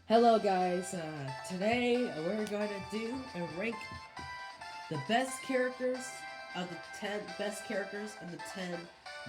Hello guys, today we're going to do and rank the best characters of the 10 best characters and the 10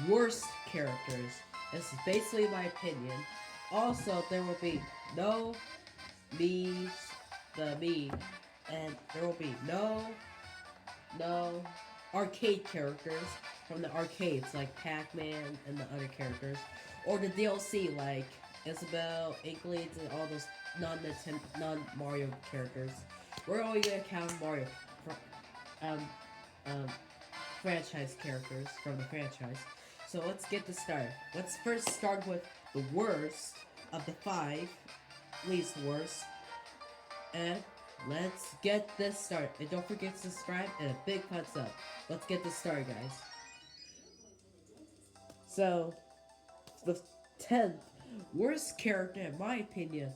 worst characters. This is basically my opinion. Also, there will be no me's, me, and there will be no arcade characters from the arcades like Pac-Man and the other characters, or the DLC like Isabelle, Inklings, and all those non Mario characters. We're only gonna count Mario um, um, franchise characters from the franchise. So let's get this started. Let's first start with the worst of the five, least worst, and let's get this started. And don't forget to subscribe and a big thumbs up. Let's get this started, guys. So, the 10th worst character, in my opinion,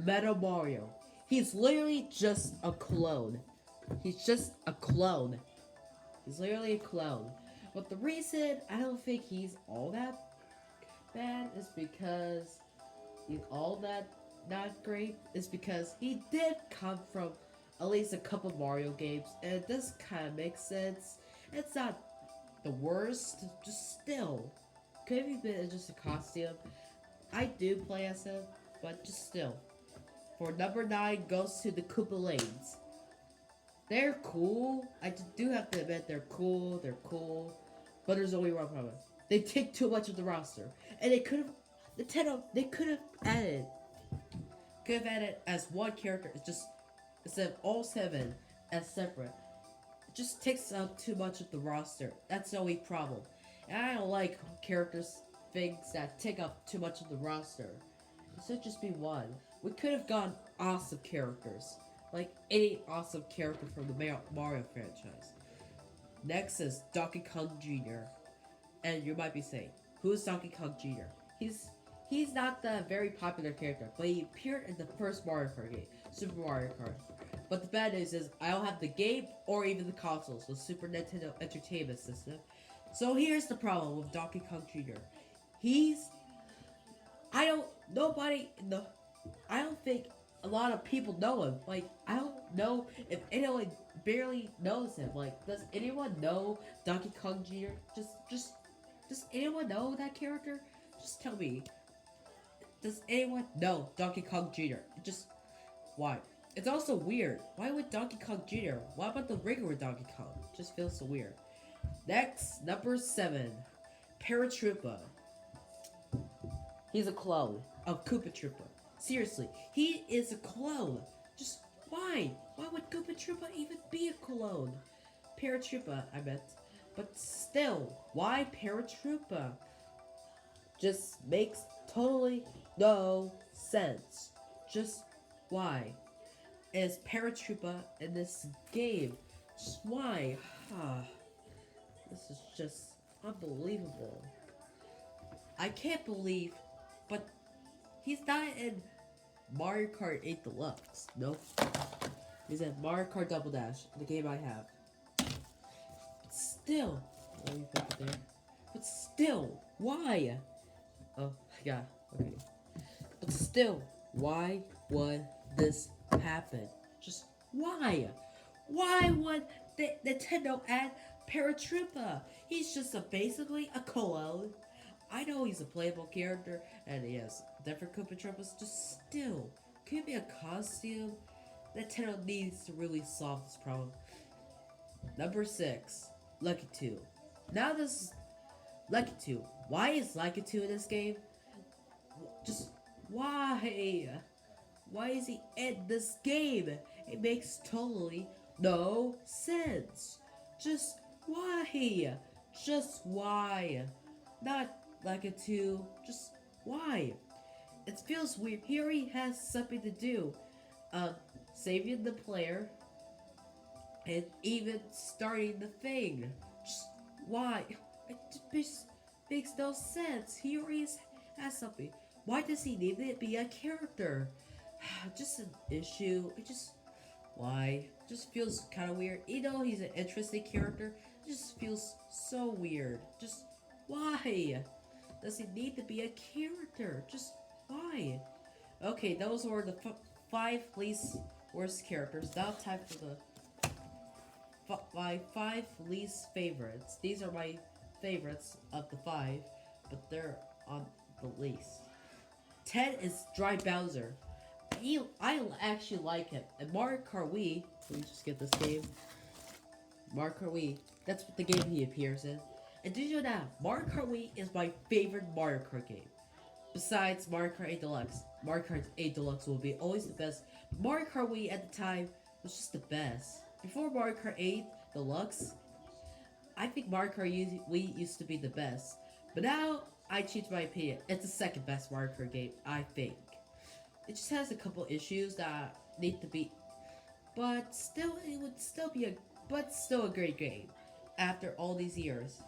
Meta Mario. He's literally just a clone. He's just a clone. He's literally a clone. But the reason I don't think he's all that bad is because he's all that not great is because he did come from at least a couple Mario games, and this kind of makes sense. It's not the worst, just still. Could have been just a costume. I do play as him, but just still. For number 9 goes to the Koopa Lanes. They're cool. I do have to admit they're cool. But there's only one problem. They take too much of the roster. And they could have Nintendo, they could have added as one character. It's just instead of all 7 as separate. It just takes up too much of the roster. That's the only problem. And I don't like things that take up too much of the roster. It should just be one. We could have gone awesome characters. Like any awesome character from the Mario franchise. Next is Donkey Kong Jr. And you might be saying, who's Donkey Kong Jr.? He's not the very popular character, but he appeared in the first Mario Kart game, Super Mario Kart. But the bad news is I don't have the game or even the consoles, the Super Nintendo Entertainment System. So here's the problem with Donkey Kong Jr. He's I don't nobody in the I don't think a lot of people know him. Like I don't know if anyone barely knows him. Like does anyone know Donkey Kong Jr.? Does anyone know that character? Just tell me. Does anyone know Donkey Kong Jr.? Just why? It's also weird. Why would Donkey Kong Jr.? Why about the regular Donkey Kong? Just feels so weird. Next, number 7, Paratroopa. He's a clone of Koopa Troopa. Seriously, he is a clone. Just why? Why would Koopa Troopa even be a clone? Paratroopa, I meant. But still, why Paratroopa? Just makes totally no sense. Just why? Is Paratroopa in this game? Just why? This is just unbelievable. I can't believe, but he's not in Mario Kart 8 Deluxe. Nope. He's in Mario Kart Double Dash, the game I have. But still, let me put it there. But still, why? Oh, yeah, okay. But still, why would this happen? Just why? Why would Nintendo add Paratroopa? He's just basically a clone. I know he's a playable character, and he has different Koopa Troopas, just still, could it be a costume? Nintendo needs to really solve this problem. Number 6, Lucky 2. Now this is Lucky 2. Why is Lucky 2 in this game? Just why? Why is he in this game? It makes totally no sense. Just why? Just why? Not like a 2, just why? It feels weird. He already has something to do. Saving the player and even starting the thing. Just why? It just makes no sense. He already has something. Why does he need to be a character? Just an issue. It just why? Just feels kind of weird. You know he's an interesting character. It just feels so weird. Just why? Does he need to be a character? Just why? Okay, those were the five least worst characters. Now time for the my five least favorites. These are my favorites of the five, but they're on the least. 10 is Dry Bowser. I actually like him. And Mario Kart Wii, let me just get this game. Mario Kart Wii, that's the game he appears in. And did you know that Mario Kart Wii is my favorite Mario Kart game? Besides Mario Kart 8 Deluxe, Mario Kart 8 Deluxe will be always the best. Mario Kart Wii at the time was just the best. Before Mario Kart 8 Deluxe, I think Mario Kart Wii used to be the best. But now, I change my opinion. It's the second best Mario Kart game, I think. It just has a couple issues that need to be, but still, it would still be still a great game after all these years.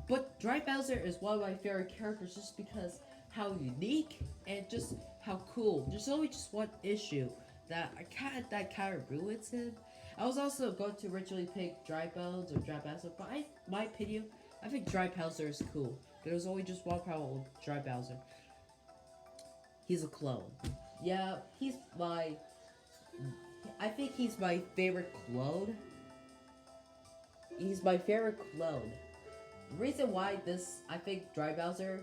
But Dry Bowser is one of my favorite characters just because how unique and just how cool. There's only just one issue that kind of ruins him. I was also going to originally pick Dry Bones or Dry Bowser, but my opinion, I think Dry Bowser is cool. There's only just one problem with Dry Bowser. He's a clone. Yeah, he's my. I think he's my favorite clone. He's my favorite clone. The reason why I think Dry Bowser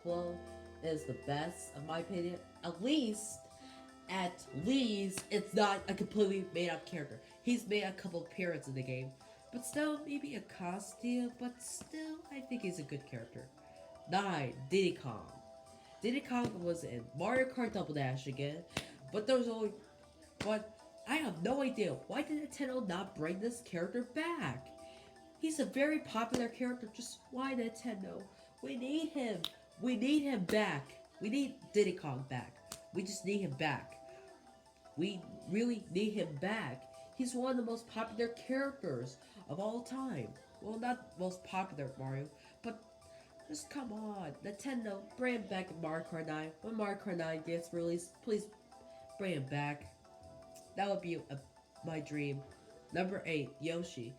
clone is the best, in my opinion, at least, it's not a completely made up character. He's made a couple appearances in the game, but still, maybe a costume, but still, I think he's a good character. 9. Diddy Kong. Diddy Kong was in Mario Kart Double Dash again, but there was only. But I have no idea why did Nintendo not bring this character back? He's a very popular character. Just why Nintendo? We need him. We need him back. We need Diddy Kong back. We just need him back. We really need him back. He's one of the most popular characters of all time. Well, not most popular Mario, but just come on, Nintendo, bring him back in Mario Kart 9. When Mario Kart 9 gets released, please bring him back. That would be my dream. Number 8, Yoshi.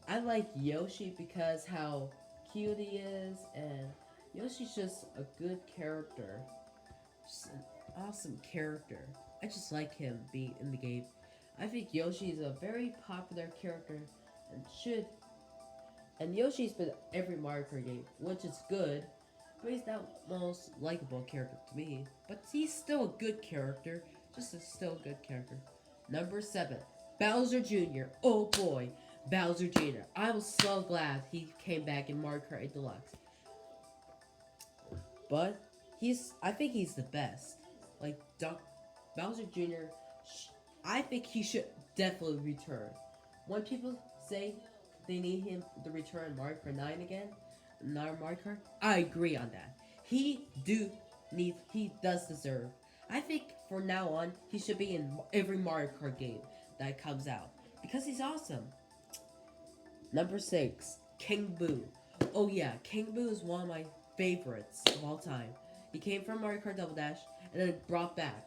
I like Yoshi because how cute he is, and Yoshi's just a good character. Just an awesome character. I just like him being in the game. I think Yoshi is a very popular character and Yoshi's been every Mario Kart game, which is good, but he's not the most likable character to me. But he's still a good character, still a good character. Number 7, Bowser Jr. Oh boy, Bowser Jr. I was so glad he came back in Mario Kart 8 Deluxe. But I think he's the best. Like Bowser Jr. I think he should definitely return. When people say they need him to return Mario Kart 9 again, not Mario Kart, I agree on that. He does deserve. I think from now on he should be in every Mario Kart game that comes out because he's awesome. Number 6, King Boo. Oh yeah, King Boo is one of my favorites of all time. He came from Mario Kart Double Dash and then brought back.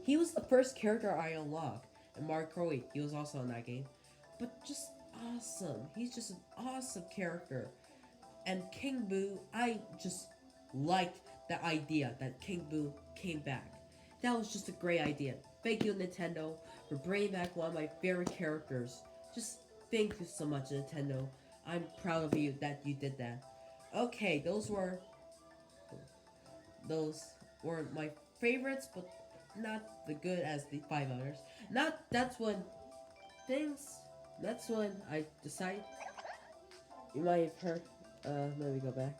He was the first character I unlocked in Mario Kart Wii. He was also in that game. But just awesome. He's just an awesome character. And King Boo, I just liked the idea that King Boo came back. That was just a great idea. Thank you, Nintendo, for bringing back one of my favorite characters. Just thank you so much, Nintendo. I'm proud of you that you did that. Okay, those were my favorites, but not the good as the 5 others. That's when I decided. You might have heard. Let me go back.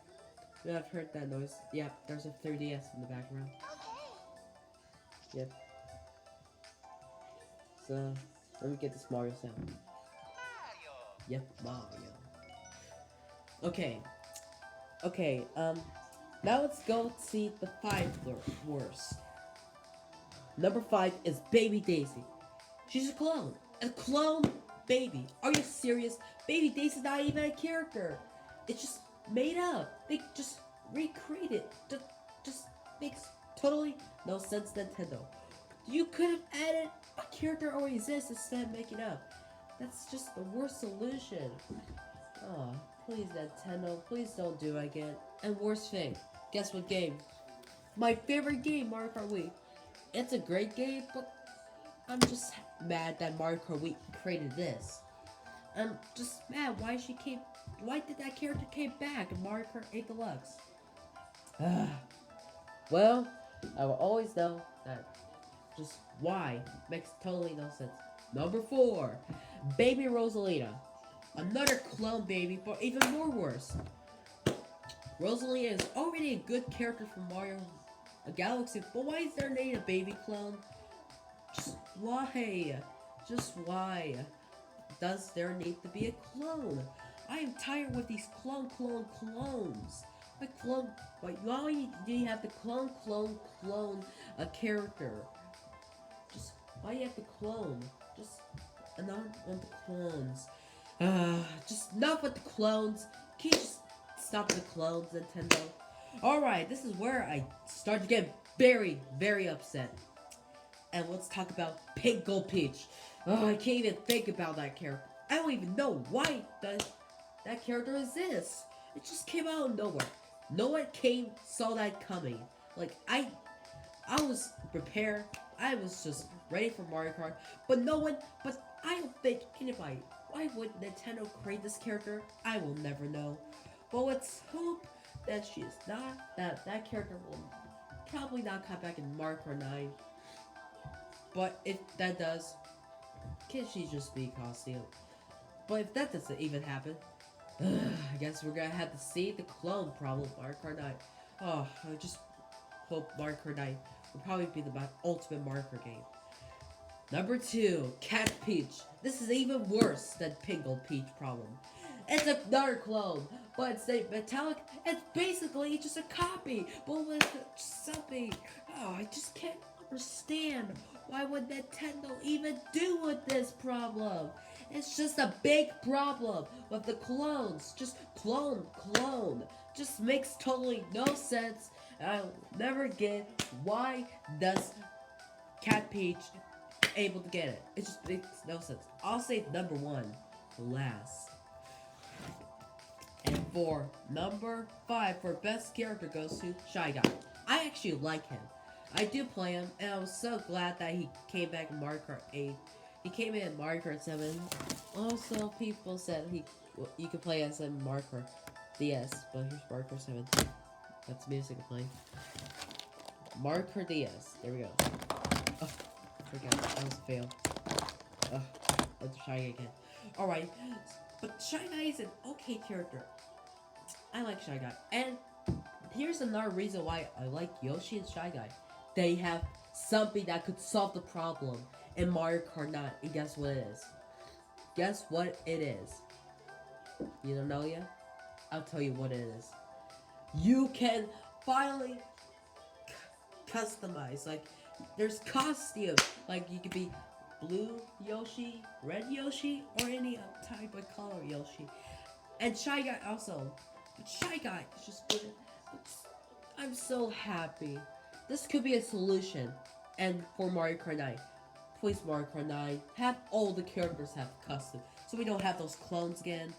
You have heard that noise. Yep, there's a 3DS in the background. Yep. So let me get this Mario sound. Yep, Mario. Okay. Now let's go see the 5 worst. Number 5 is Baby Daisy. She's a clone. A clone baby. Are you serious? Baby Daisy's not even a character. It's just made up. They just recreate it. Just makes totally no sense, Nintendo. You could have added a character already exists instead of making up. That's just the worst solution. Oh, please Nintendo, please don't do it again. And worst thing, guess what game? My favorite game, Mario Kart Wii. It's a great game, but I'm just mad that Mario Kart Wii created this. I'm just mad why did that character came back in Mario Kart 8 Deluxe? Well, I will always know that just why makes totally no sense. Number 4, Baby Rosalina. Another clone baby, but even more worse. Rosalina is already a good character from Mario Galaxy, but why is there need a baby clone? Just why? Just why does there need to be a clone? I am tired with these clones. Like clone, like why do you have to clone a character? Just why do you have to clone? Just enough with the clones. Just enough with the clones. Can you just stop the clones, Nintendo? Alright, this is where I start to get very, very upset. And let's talk about Pink Gold Peach. Oh, I can't even think about that character. I don't even know why that character exists. It just came out of nowhere. No one saw that coming. Like I was prepared. I was just ready for Mario Kart, but I don't think anybody. Why would Nintendo create this character? I will never know. But let's hope that that character will probably not come back in Mario Kart 9. But if that does, can she just be costume? But if that doesn't even happen, I guess we're gonna have to see the clone problem Mario Kart 9. Oh, I just hope Mario Kart 9 will probably be the ultimate Mario Kart game. Number 2, Cat Peach. This is even worse than Pink Gold Peach problem. It's another clone, but it's a metallic. It's basically just a copy, but with something. Oh, I just can't understand. Why would Nintendo even do with this problem? It's just a big problem with the clones. Just clone. Just makes totally no sense. I'll never get why does Cat Peach able to get it. It just makes no sense. I'll save number 1 for last. And for number 5 for best character goes to Shy Guy. I actually like him. I do play him, and I was so glad that he came back in Mario Kart 8. He came in Mario Kart 7. Also, people said you could play as in Mario Kart DS, but here's Mario Kart 7. That's music playing. Mario Kart DS. There we go. Oh, forgot. That was a fail. Let's try again. Alright, but Shy Guy is an okay character. I like Shy Guy. And here's another reason why I like Yoshi and Shy Guy. They have something that could solve the problem in Mario Kart 9. And guess what it is? Guess what it is? You don't know yet? I'll tell you what it is. You can finally customize. Like, there's costumes. Like, you could be blue Yoshi, red Yoshi, or any type of color Yoshi. And Shy Guy also. But Shy Guy is just good. I'm so happy. This could be a solution. And for Mario Kart 9. Please, Mario Kart 9, have all the characters have custom. So we don't have those clones again.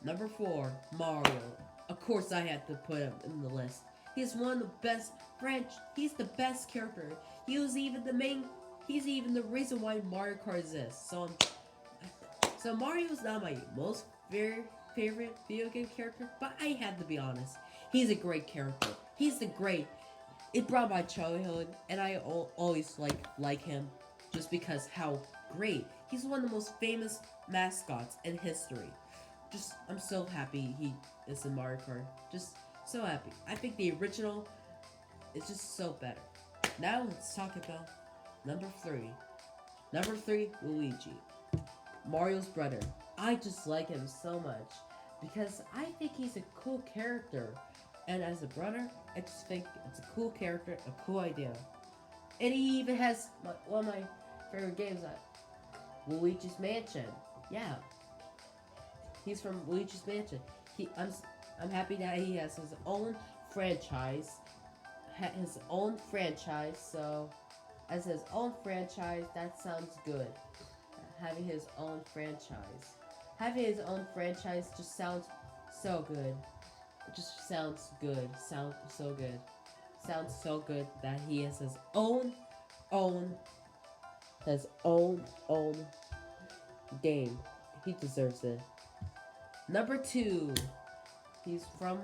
Number 4, Mario. Of course I had to put him in the list. He's one of the best he's the best character. He's even the reason why Mario Kart exists. So Mario's not my most favorite video game character, but I have to be honest. He's a great character. It brought my childhood, and I always like him just because how great. He's one of the most famous mascots in history. I'm so happy he is in Mario Kart. Just so happy. I think the original is just so better. Now let's talk about number 3. Number 3, Luigi. Mario's brother. I just like him so much because I think he's a cool character. And as a brother, I just think it's a cool character, a cool idea. And he even has one of my favorite games, Luigi's Mansion. Yeah. He's from Luigi's Mansion. I'm happy that he has his own franchise. So as his own franchise, that sounds good. Having his own franchise just sounds so good. It just sounds good. Sounds so good. Sounds so good that he has own, his own game. He deserves it. Number two, he's from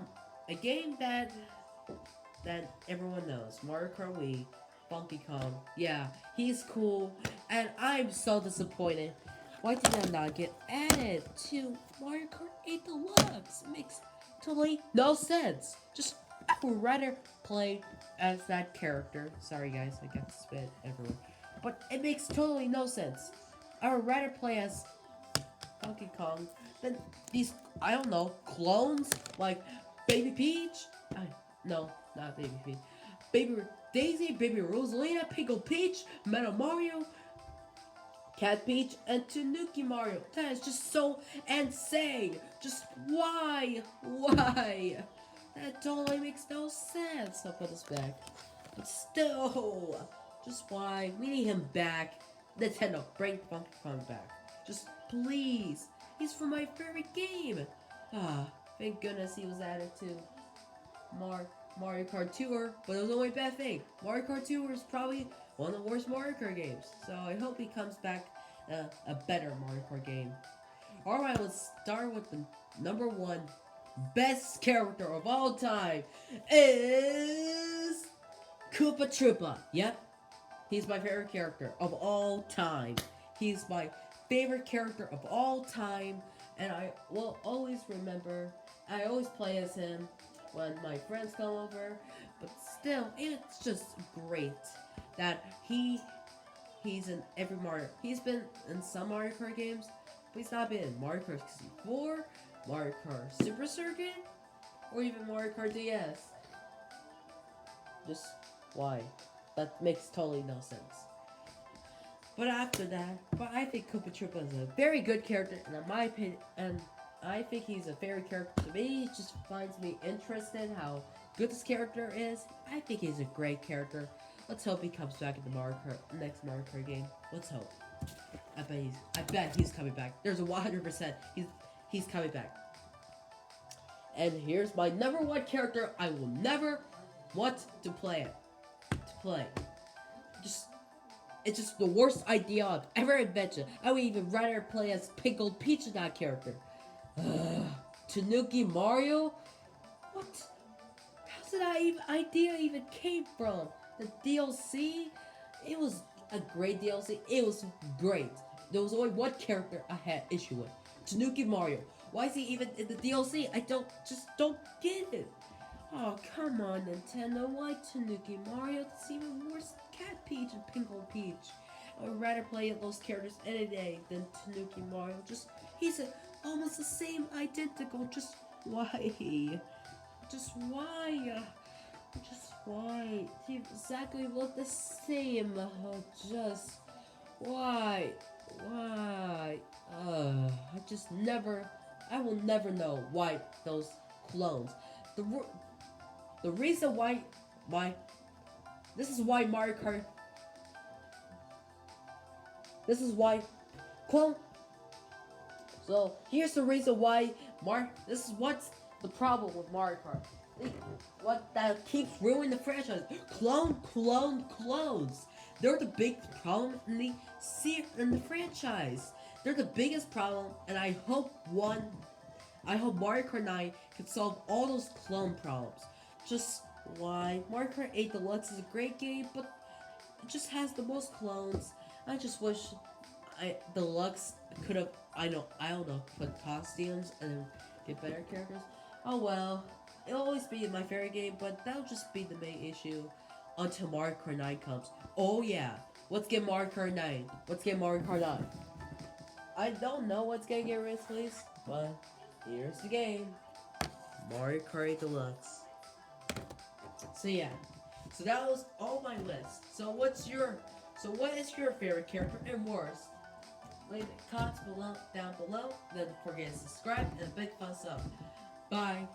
a game that everyone knows, Mario Kart Wii, Funky Kong. Yeah, he's cool, and I'm so disappointed. Why did I not get added to Mario Kart 8 Deluxe? It makes totally no sense. Just I would rather play as that character. Sorry guys, I got spit everywhere. But it makes totally no sense. I would rather play as Donkey Kong than these, I don't know, clones like Baby Peach. No, not Baby Peach. Baby Daisy, Baby Rosalina, Pickle Peach, Metal Mario, Cat Peach, and Tanuki Mario. That is just so insane. Just why? Why? That totally makes no sense. I'll put this back. But still, just why? We need him back. Nintendo, bring Funky Kong back. Just please. He's from my favorite game. Ah, thank goodness he was added to Mario Kart Tour. But it was the only bad thing. Mario Kart Tour is probably one of the worst Mario Kart games. So I hope he comes back a better Mario Kart game. Alright, let's start with the number one best character of all time. Is Koopa Troopa. Yep. He's my favorite character of all time. He's my favorite character of all time, and I will always remember. I always play as him when my friends come over, but still, it's just great that he's in every Mario. He's been in some Mario Kart games, but he's not been in Mario Kart 64, Mario Kart Super Circuit, or even Mario Kart DS. Just why? That makes totally no sense. But after that, I think Koopa Troopa is a very good character, and in my opinion, and I think he's a favorite character to me. It just finds me interested how good this character is. I think he's a great character. Let's hope he comes back in the next Mario Kart game. Let's hope. I bet he's coming back. There's a 100% he's coming back. And here's my number one character I will never want to play. It's just the worst idea I've ever invented. I would even rather play as Pickled Peach than that character. Tanuki Mario? What? How did that idea even came from? The DLC? It was a great DLC. It was great. There was only one character I had issue with. Tanuki Mario. Why is he even in the DLC? I don't get it. Oh, come on, Nintendo. Why Tanuki Mario? It's even worse than Cat Peach and Pinkle Peach. I would rather play those characters any day than Tanuki Mario. He's almost the same, identical. Just why? Just why? Just why? They exactly look the same. Just why? Why? I will never know why those clones. The reason why this is why Mario Kart. This is why clone. So here's the reason why this is what's the problem with Mario Kart. What that keeps ruining the franchise. Clones. They're the big problem in the franchise. They're the biggest problem, and I hope Mario Kart 9 can solve all those clone problems. Just why? Mario Kart 8 Deluxe is a great game, but it just has the most clones. I just wish Deluxe could have, I don't know, put costumes and get better characters. Oh well, it'll always be my favorite game, but that'll just be the main issue until Mario Kart 9 comes. Oh yeah, let's get Mario Kart 9. Let's get Mario Kart 9. I don't know what's gonna get released, but here's the game. Mario Kart 8 Deluxe. So yeah. So that was all my list. So what is your favorite character and worst? Leave the comments down below. Then don't forget to subscribe and a big thumbs up. Bye.